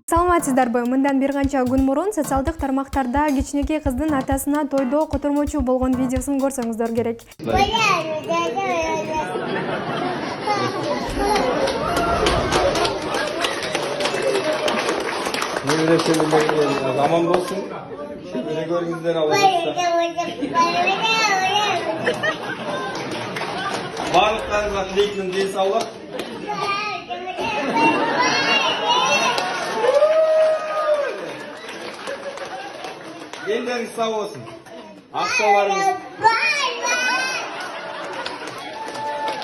Саламатсыздарбы? Мындан бир канча күн мурун социалдык тармактарда кичинекей кыздын атасына тойдо котормочу болгон видеосун көрсөңүздөр керек. Aman olsun. Şöyle görgüzden alacaklar. Varlıklarınızdan dilekinin değil sağlık. Yeniden sağ olsun. Akşalarınız.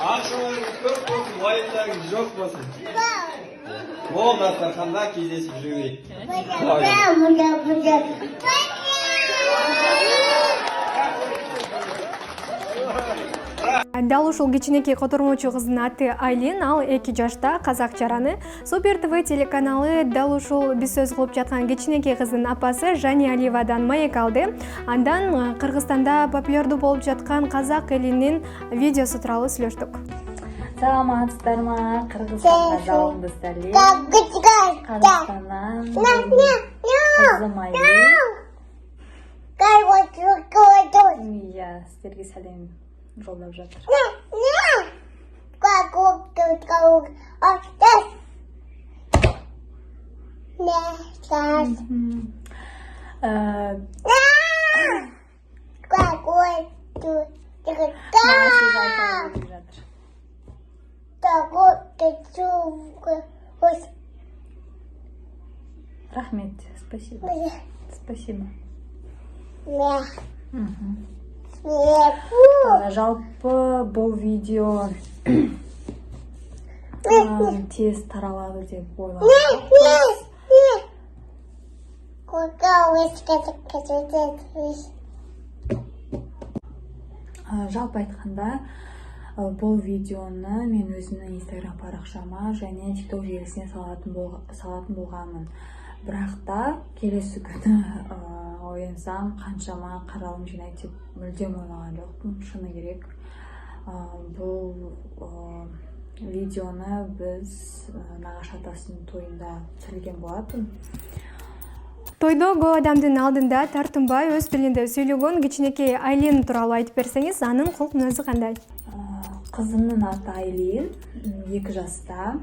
Akşalarınız çok olsun. Vayetleriniz çok olsun. Mol dastarxanda кездесіп жүрейік. Дал ушул кичинекей котормочу кыздын аты Айлин, ал 2 жашта, казак жараны. Супер ТВ телеканалы дал ушул биз сөз кылып жаткан кичинекей кыздын апасы Жани Алиевадан маек алды. Андан Кыргызстанда популярдуу болуп жаткан казак элинин видеосу тууралуу сүйлөштүк. Саламатсыздарбы, Кыргызстанга жалынды сәлем. Кыргызстаннан кызым Айлин. Иә, сіздерге сәлем жолдап жатыр. Рахмет, спасибо. Спасибо. Жалпы бұл видео тез таралады деп ойлаймын. Жалпы айтканда, бұл видеоны мен өзімнің Instagram парақшама және TikTok желісіне салатын болғанмын. Бірақ та келесі күні оянсам қаншама қаралым жинайды деп мүлдем ойлаған жоқпын, шыны керек. Бұл видеоны біз нағашы атасының тойында түсірген болатын. Тойдо көп адамдын алдында тартынбай өз тилинде сүйлөгөн кичинекей Айлин тууралуу айтып берсеңиз, анын кулк мүнөзү кандай? Кызымдын аты Айлин, 2 жаста.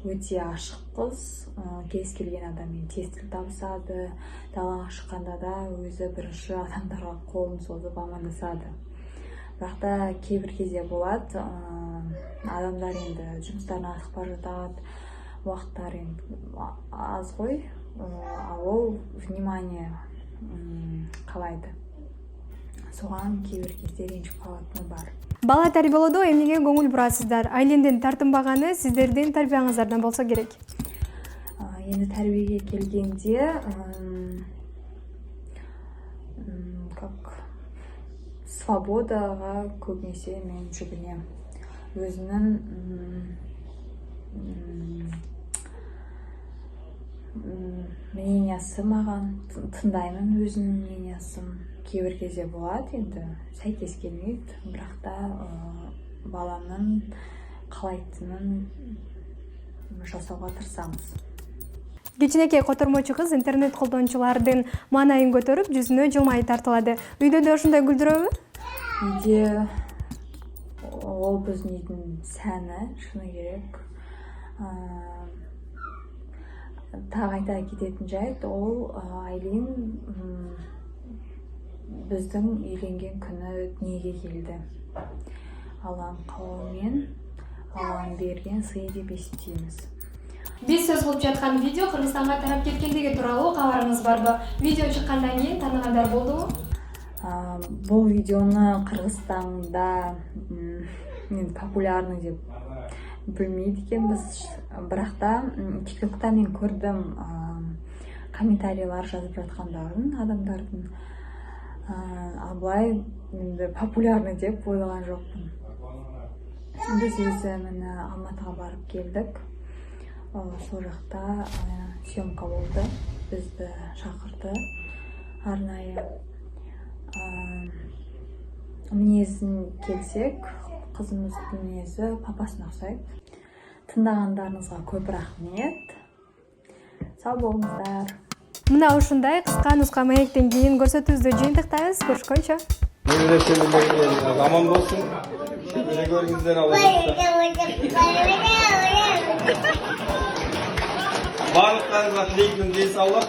Өте ашық қыз, кез келген адаммен тез тіл табысады, далаға шыққанда да өзі бірінші адамдарға қолын созып амандасады. Бірақ та кейбір кезде болады, адамдар енді жұмыстарына асығып бара жатады, уақыттары енді аз ғой, ал ол внимание қалайды. Соған кейбір кезде ренжіп қалатыны бар. Бала тарбиялоодо эмнеге көңүл бурасыздар? Айлиндин тартынбаганы сиздердин тарбияңыздардан болсо керек. Енді тәрбиеге келгенде, свободаға көбінесе мен жүгінем. Өзінің мнениясы маған тыңдаймын, өзінің мнениясын. Кейбір кезде болады, енді сәйкес келмейді, бірақ та баланың қалайтынын жасауға тырысамыз. Кичинекей котормочу кыз интернет колдончулардын маанайын көтөрүп, жүзүнө жылмайып тартылады. Үйдө да ушундай күлдүрөбү? Үйде ол биздин үйдүн сәні, шыны керек. Тағы айта кететін жайт, ол Айлин біздің үйленген күні дүниеге келді. Алланың қалауымен, Алланың берген сый деп есептейміз. Биз сөз кылып жаткан видео Кыргызстанга тарап кеткендиги тууралуу кабарыңыз барбы? Видео чыккандан кийин тааныгандар болдубу? Бұл видеоны Кыргызстанда популярны деп білмейді екенбіз, бірақ та TikTok'та мен көрдім комментарийлар жазып жатқандарын адамдардың. Абылай популярны деп ойлаған жоқпын. Біз өзі мені Алматыға барып келдік. Сол жақта съемка болды. бізді шақырды арнайы. Мінезін келсек, қызымыздың мінезі папасына ұқсайды. Тыңдағандарыңызға көп рахмет. Сау болыңыздар. Мына ушундай кыска нуска маектен кийин көрсөтүүбүздү жыйынтыктайбыз. Көрүшкөнчө. Аман болсын. Көре көріңіздер барлықтарыңызға тілейтінім денсаулық.